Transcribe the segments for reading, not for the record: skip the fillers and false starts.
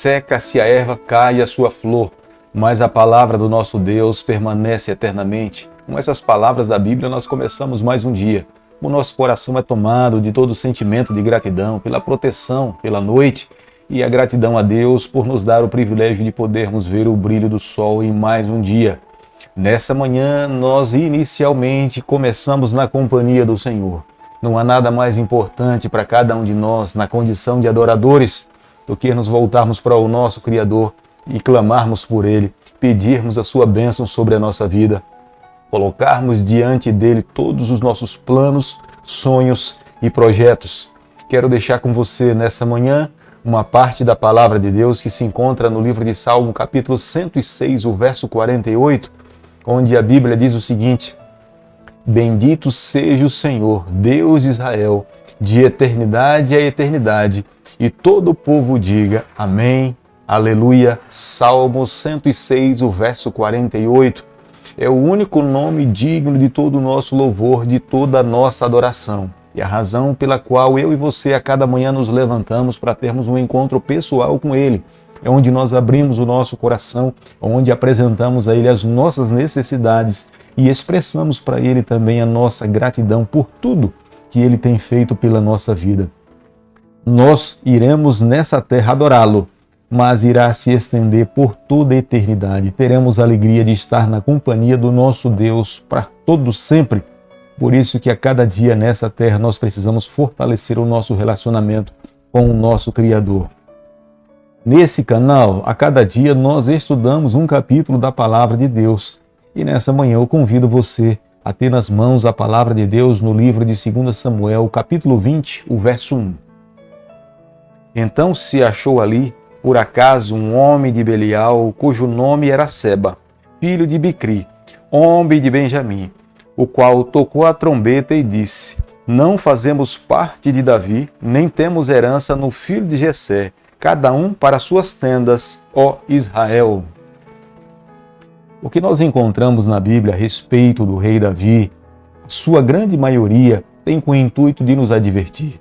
seca-se a erva, cai a sua flor, mas a palavra do nosso Deus permanece eternamente. Com essas palavras da Bíblia nós começamos mais um dia. O nosso coração é tomado de todo sentimento de gratidão pela proteção, pela noite, e a gratidão a Deus por nos dar o privilégio de podermos ver o brilho do sol em mais um dia. Nessa manhã, nós inicialmente começamos na companhia do Senhor. Não há nada mais importante para cada um de nós, na condição de adoradores, do que nos voltarmos para o nosso Criador e clamarmos por Ele, pedirmos a sua bênção sobre a nossa vida, colocarmos diante dele todos os nossos planos, sonhos e projetos. Quero deixar com você nessa manhã uma parte da palavra de Deus que se encontra no livro de Salmo, capítulo 106, o verso 48, onde a Bíblia diz o seguinte: Bendito seja o Senhor, Deus de Israel, de eternidade a eternidade, e todo o povo diga amém, aleluia. Salmo 106, o verso 48, é o único nome digno de todo o nosso louvor, de toda a nossa adoração. E a razão pela qual eu e você a cada manhã nos levantamos para termos um encontro pessoal com Ele, é onde nós abrimos o nosso coração, onde apresentamos a Ele as nossas necessidades e expressamos para Ele também a nossa gratidão por tudo que Ele tem feito pela nossa vida. Nós iremos nessa terra adorá-lo, mas irá se estender por toda a eternidade. Teremos a alegria de estar na companhia do nosso Deus para todo sempre. Por isso que a cada dia nessa terra nós precisamos fortalecer o nosso relacionamento com o nosso Criador. Nesse canal, a cada dia nós estudamos um capítulo da Palavra de Deus. E nessa manhã eu convido você a ter nas mãos a Palavra de Deus no livro de 2 Samuel, capítulo 20, o verso 1. Então se achou ali, por acaso, um homem de Belial, cujo nome era Seba, filho de Bicri, homem de Benjamim, o qual tocou a trombeta e disse: Não fazemos parte de Davi, nem temos herança no filho de Jessé, cada um para suas tendas, ó Israel. O que nós encontramos na Bíblia a respeito do rei Davi, sua grande maioria tem com o intuito de nos advertir.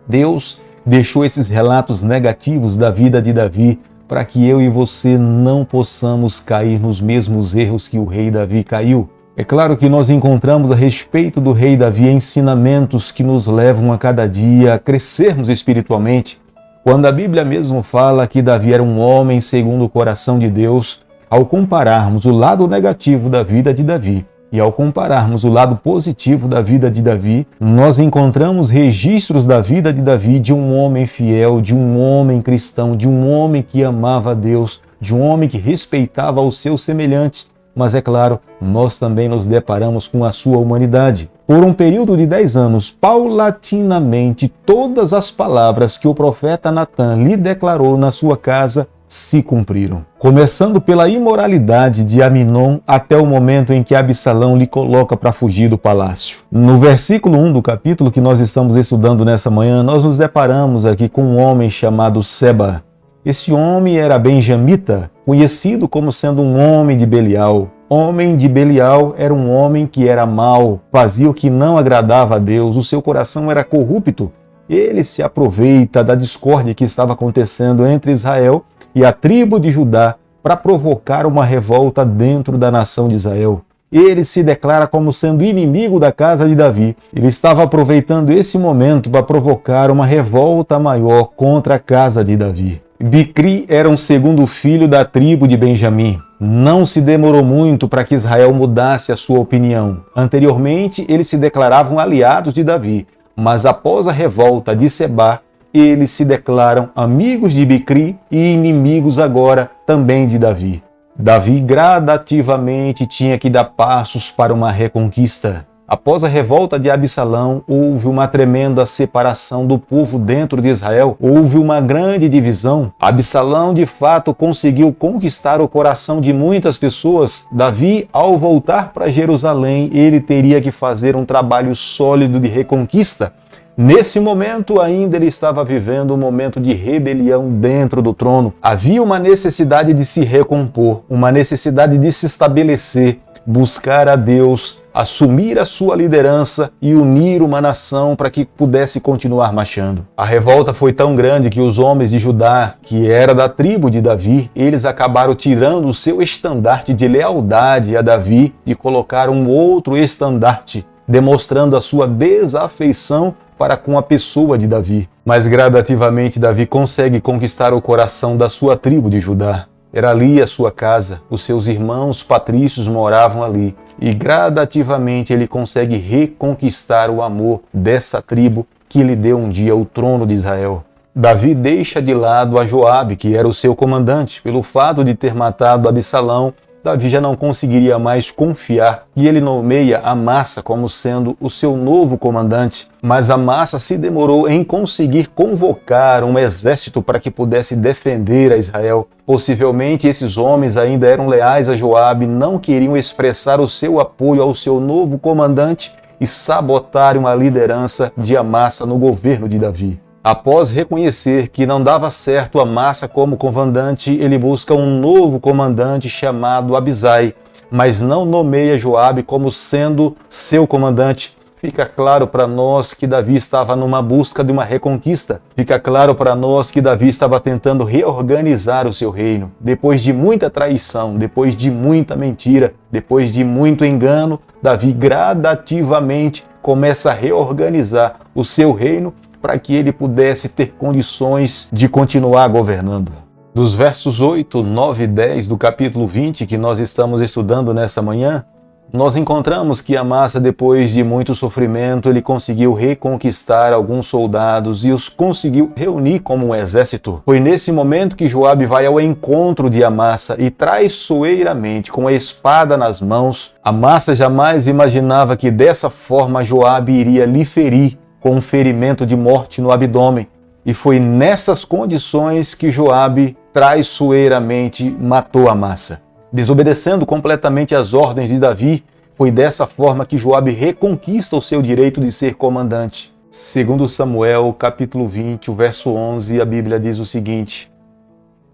Deus deixou esses relatos negativos da vida de Davi para que eu e você não possamos cair nos mesmos erros que o rei Davi caiu. É claro que nós encontramos a respeito do rei Davi ensinamentos que nos levam a cada dia a crescermos espiritualmente. Quando a Bíblia mesmo fala que Davi era um homem segundo o coração de Deus, ao compararmos o lado negativo da vida de Davi e ao compararmos o lado positivo da vida de Davi, nós encontramos registros da vida de Davi de um homem fiel, de um homem cristão, de um homem que amava a Deus, de um homem que respeitava os seus semelhantes. Mas é claro, nós também nos deparamos com a sua humanidade. Por um período de 10 anos, paulatinamente, todas as palavras que o profeta Natan lhe declarou na sua casa se cumpriram. Começando pela imoralidade de Aminon até o momento em que Absalão lhe coloca para fugir do palácio. No versículo 1 do capítulo que nós estamos estudando nessa manhã, nós nos deparamos aqui com um homem chamado Seba. Esse homem era benjamita, conhecido como sendo um homem de Belial. Homem de Belial era um homem que era mau, fazia o que não agradava a Deus, o seu coração era corrupto. Ele se aproveita da discórdia que estava acontecendo entre Israel e a tribo de Judá para provocar uma revolta dentro da nação de Israel. Ele se declara como sendo inimigo da casa de Davi. Ele estava aproveitando esse momento para provocar uma revolta maior contra a casa de Davi. Bicri era um segundo filho da tribo de Benjamim. Não se demorou muito para que Israel mudasse a sua opinião. Anteriormente, eles se declaravam aliados de Davi, mas após a revolta de Seba, eles se declaram amigos de Bicri e inimigos agora também de Davi. Davi gradativamente tinha que dar passos para uma reconquista. Após a revolta de Absalão, houve uma tremenda separação do povo dentro de Israel. Houve uma grande divisão. Absalão, de fato, conseguiu conquistar o coração de muitas pessoas. Davi, ao voltar para Jerusalém, ele teria que fazer um trabalho sólido de reconquista. Nesse momento, ainda ele estava vivendo um momento de rebelião dentro do trono. Havia uma necessidade de se recompor, uma necessidade de se estabelecer, buscar a Deus, assumir a sua liderança e unir uma nação para que pudesse continuar marchando. A revolta foi tão grande que os homens de Judá, que era da tribo de Davi, eles acabaram tirando o seu estandarte de lealdade a Davi e colocaram um outro estandarte, demonstrando a sua desafeição para com a pessoa de Davi. Mas gradativamente Davi consegue conquistar o coração da sua tribo de Judá. Era ali a sua casa, os seus irmãos patrícios moravam ali. E gradativamente ele consegue reconquistar o amor dessa tribo que lhe deu um dia o trono de Israel. Davi deixa de lado a Joabe, que era o seu comandante, pelo fato de ter matado Absalão. Davi já não conseguiria mais confiar e ele nomeia Amasa como sendo o seu novo comandante. Mas Amasa se demorou em conseguir convocar um exército para que pudesse defender a Israel. Possivelmente esses homens ainda eram leais a Joabe, não queriam expressar o seu apoio ao seu novo comandante e sabotaram a liderança de Amasa no governo de Davi. Após reconhecer que não dava certo Amasa como comandante, ele busca um novo comandante chamado Abisai, mas não nomeia Joabe como sendo seu comandante. Fica claro para nós que Davi estava numa busca de uma reconquista. Fica claro para nós que Davi estava tentando reorganizar o seu reino. Depois de muita traição, depois de muita mentira, depois de muito engano, Davi gradativamente começa a reorganizar o seu reino para que ele pudesse ter condições de continuar governando. Dos versos 8, 9 e 10 do capítulo 20 que nós estamos estudando nessa manhã, nós encontramos que Amasa, depois de muito sofrimento, ele conseguiu reconquistar alguns soldados e os conseguiu reunir como um exército. Foi nesse momento que Joabe vai ao encontro de Amasa e traiçoeiramente, com a espada nas mãos, Amasa jamais imaginava que dessa forma Joabe iria lhe ferir com um ferimento de morte no abdômen. E foi nessas condições que Joabe traiçoeiramente matou Amasa. Desobedecendo completamente as ordens de Davi, foi dessa forma que Joabe reconquista o seu direito de ser comandante. Segundo Samuel, capítulo 20, o verso 11, a Bíblia diz o seguinte: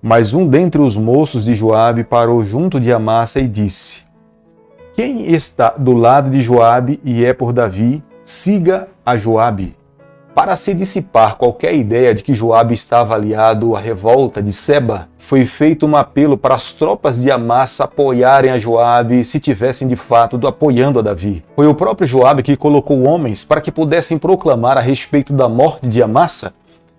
Mas um dentre os moços de Joabe parou junto de Amasa e disse: Quem está do lado de Joabe e é por Davi, siga a Joabe. Para se dissipar qualquer ideia de que Joabe estava aliado à revolta de Seba, foi feito um apelo para as tropas de Amasa apoiarem a Joabe se tivessem de fato apoiando a Davi. Foi o próprio Joabe que colocou homens para que pudessem proclamar a respeito da morte de Amasa,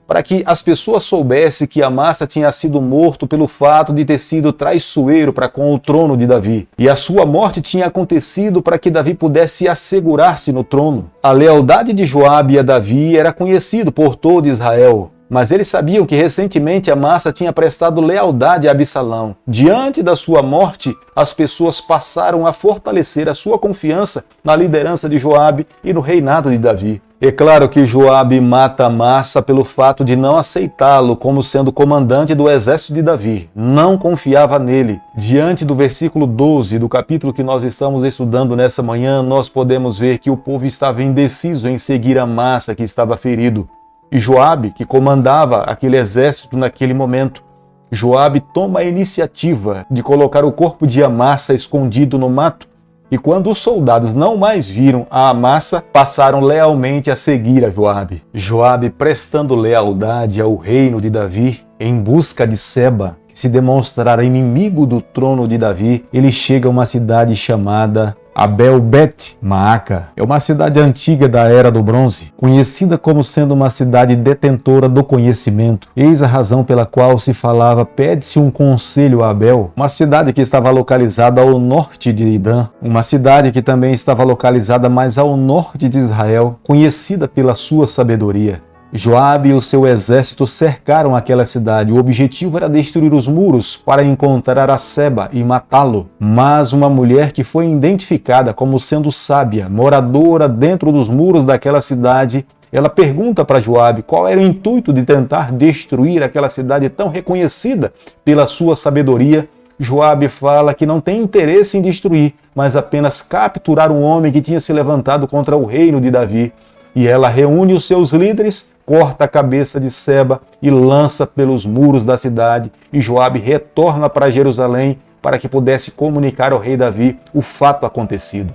para que as pessoas soubessem que Amasa tinha sido morto pelo fato de ter sido traiçoeiro para com o trono de Davi. E a sua morte tinha acontecido para que Davi pudesse assegurar-se no trono. A lealdade de Joabe a Davi era conhecido por todo Israel, mas eles sabiam que recentemente Amasa tinha prestado lealdade a Absalão. Diante da sua morte, as pessoas passaram a fortalecer a sua confiança na liderança de Joabe e no reinado de Davi. É claro que Joabe mata Amasa pelo fato de não aceitá-lo como sendo comandante do exército de Davi. Não confiava nele. Diante do versículo 12 do capítulo que nós estamos estudando nessa manhã, nós podemos ver que o povo estava indeciso em seguir Amasa, que estava ferido. E Joabe, que comandava aquele exército naquele momento, Joabe toma a iniciativa de colocar o corpo de Amasa escondido no mato. E quando os soldados não mais viram a Amasa, passaram lealmente a seguir a Joabe. Joabe, prestando lealdade ao reino de Davi, em busca de Seba, que se demonstrara inimigo do trono de Davi, ele chega a uma cidade chamada Abel-Bet-Maaca. É uma cidade antiga da Era do Bronze, conhecida como sendo uma cidade detentora do conhecimento. Eis a razão pela qual se falava: pede-se um conselho a Abel. Uma cidade que estava localizada ao norte de Idã, uma cidade que também estava localizada mais ao norte de Israel, conhecida pela sua sabedoria. Joabe e o seu exército cercaram aquela cidade. O objetivo era destruir os muros para encontrar a Seba e matá-lo. Mas uma mulher que foi identificada como sendo sábia, moradora dentro dos muros daquela cidade, ela pergunta para Joabe qual era o intuito de tentar destruir aquela cidade tão reconhecida pela sua sabedoria. Joabe fala que não tem interesse em destruir, mas apenas capturar um homem que tinha se levantado contra o reino de Davi. E ela reúne os seus líderes, corta a cabeça de Seba e lança pelos muros da cidade. E Joabe retorna para Jerusalém para que pudesse comunicar ao rei Davi o fato acontecido.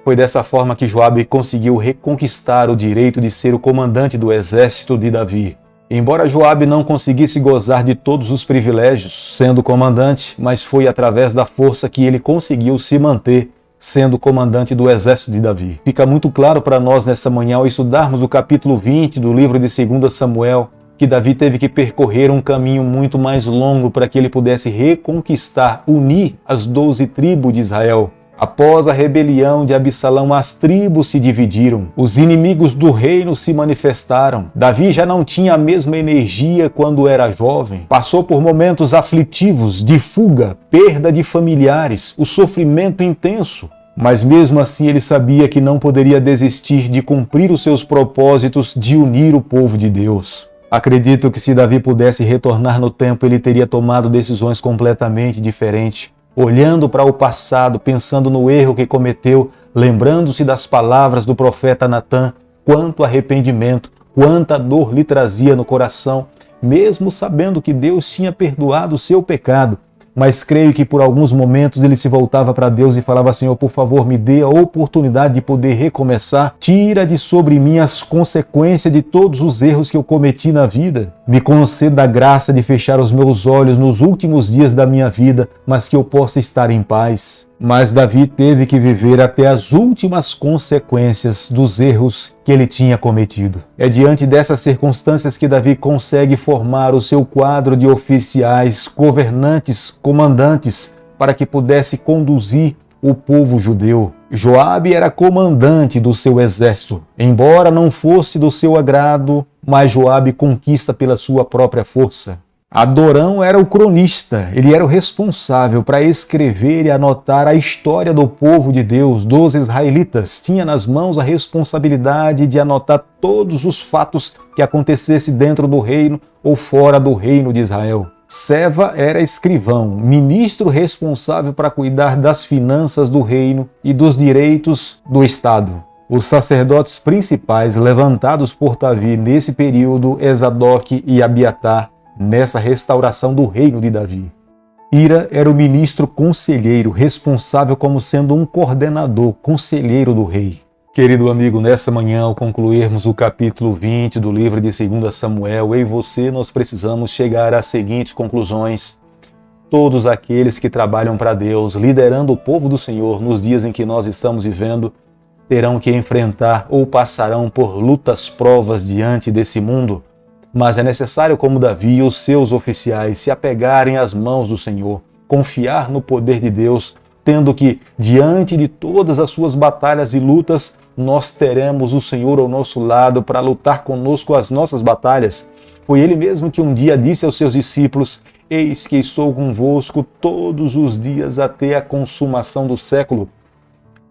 Foi dessa forma que Joabe conseguiu reconquistar o direito de ser o comandante do exército de Davi. Embora Joabe não conseguisse gozar de todos os privilégios sendo comandante, mas foi através da força que ele conseguiu se manter sendo comandante do exército de Davi. Fica muito claro para nós nessa manhã ao estudarmos o capítulo 20 do livro de 2 Samuel, que Davi teve que percorrer um caminho muito mais longo para que ele pudesse reconquistar, unir as 12 tribos de Israel. Após a rebelião de Absalão, as tribos se dividiram. Os inimigos do reino se manifestaram. Davi já não tinha a mesma energia quando era jovem. Passou por momentos aflitivos, de fuga, perda de familiares, o sofrimento intenso. Mas mesmo assim ele sabia que não poderia desistir de cumprir os seus propósitos de unir o povo de Deus. Acredito que se Davi pudesse retornar no tempo, ele teria tomado decisões completamente diferentes. Olhando para o passado, pensando no erro que cometeu, lembrando-se das palavras do profeta Natã, quanto arrependimento, quanta dor lhe trazia no coração, mesmo sabendo que Deus tinha perdoado o seu pecado. Mas creio que por alguns momentos ele se voltava para Deus e falava: Senhor, por favor, me dê a oportunidade de poder recomeçar. Tira de sobre mim as consequências de todos os erros que eu cometi na vida. Me conceda a graça de fechar os meus olhos nos últimos dias da minha vida, mas que eu possa estar em paz. Mas Davi teve que viver até as últimas consequências dos erros que ele tinha cometido. É diante dessas circunstâncias que Davi consegue formar o seu quadro de oficiais, governantes, comandantes, para que pudesse conduzir o povo judeu. Joabe era comandante do seu exército. Embora não fosse do seu agrado, mas Joabe conquista pela sua própria força. Adorão era o cronista, ele era o responsável para escrever e anotar a história do povo de Deus, dos israelitas. Tinha nas mãos a responsabilidade de anotar todos os fatos que acontecessem dentro do reino ou fora do reino de Israel. Seva era escrivão, ministro responsável para cuidar das finanças do reino e dos direitos do Estado. Os sacerdotes principais levantados por Davi nesse período, Esadoque e Abiatar, nessa restauração do reino de Davi. Ira era o ministro conselheiro, responsável como sendo um coordenador, conselheiro do rei. Querido amigo, nessa manhã, ao concluirmos o capítulo 20 do livro de 2 Samuel, eu e você, nós precisamos chegar às seguintes conclusões. Todos aqueles que trabalham para Deus, liderando o povo do Senhor nos dias em que nós estamos vivendo, terão que enfrentar ou passarão por lutas, provas diante desse mundo. Mas é necessário, como Davi e os seus oficiais, se apegarem às mãos do Senhor, confiar no poder de Deus, tendo que, diante de todas as suas batalhas e lutas, nós teremos o Senhor ao nosso lado para lutar conosco as nossas batalhas. Foi Ele mesmo que um dia disse aos seus discípulos: Eis que estou convosco todos os dias até a consumação do século.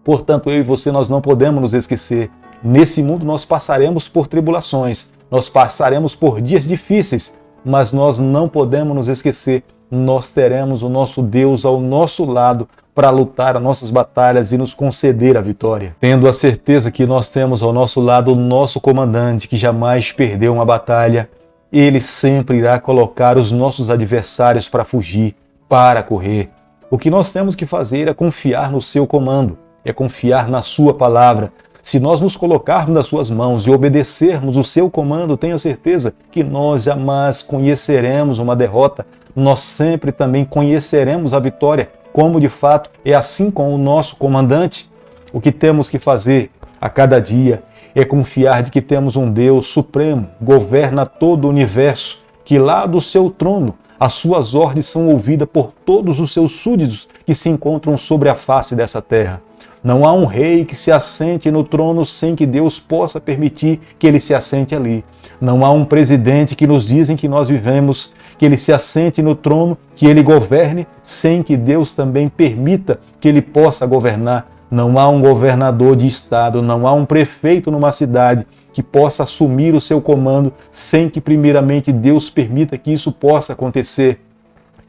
Portanto, eu e você, nós não podemos nos esquecer. Nesse mundo nós passaremos por tribulações, nós passaremos por dias difíceis, mas nós não podemos nos esquecer. Nós teremos o nosso Deus ao nosso lado para lutar as nossas batalhas e nos conceder a vitória. Tendo a certeza que nós temos ao nosso lado o nosso comandante, que jamais perdeu uma batalha, ele sempre irá colocar os nossos adversários para fugir, para correr. O que nós temos que fazer é confiar no seu comando, é confiar na sua palavra. Se nós nos colocarmos nas suas mãos e obedecermos o seu comando, tenha certeza que nós jamais conheceremos uma derrota, nós sempre também conheceremos a vitória, como de fato é assim com o nosso comandante. O que temos que fazer a cada dia é confiar de que temos um Deus supremo, governa todo o universo, que lá do seu trono as suas ordens são ouvidas por todos os seus súditos que se encontram sobre a face dessa terra. Não há um rei que se assente no trono sem que Deus possa permitir que ele se assente ali. Não há um presidente que nos dizem que nós vivemos, que ele se assente no trono, que ele governe, sem que Deus também permita que ele possa governar. Não há um governador de estado, não há um prefeito numa cidade que possa assumir o seu comando sem que primeiramente Deus permita que isso possa acontecer.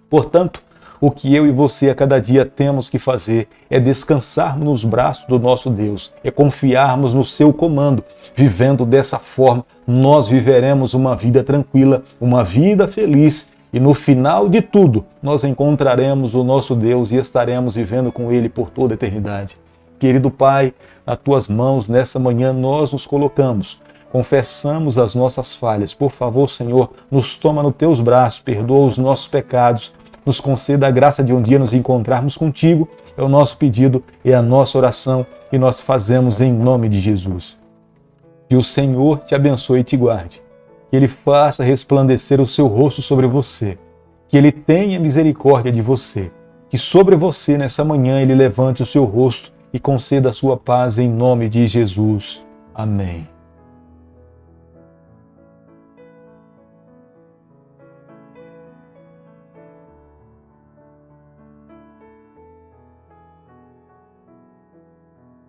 Portanto, o que eu e você a cada dia temos que fazer é descansarmos nos braços do nosso Deus, é confiarmos no seu comando. Vivendo dessa forma, nós viveremos uma vida tranquila, uma vida feliz E no final de tudo, nós encontraremos o nosso Deus e estaremos vivendo com Ele por toda a eternidade. Querido Pai, nas Tuas mãos, nessa manhã, nós nos colocamos. Confessamos as nossas falhas. Por favor, Senhor, nos toma nos Teus braços, perdoa os nossos pecados, nos conceda a graça de um dia nos encontrarmos contigo. É o nosso pedido, é a nossa oração e nós fazemos em nome de Jesus. Que o Senhor te abençoe e te guarde. Que Ele faça resplandecer o seu rosto sobre você. Que Ele tenha misericórdia de você. Que sobre você, nessa manhã, Ele levante o seu rosto e conceda a sua paz em nome de Jesus. Amém.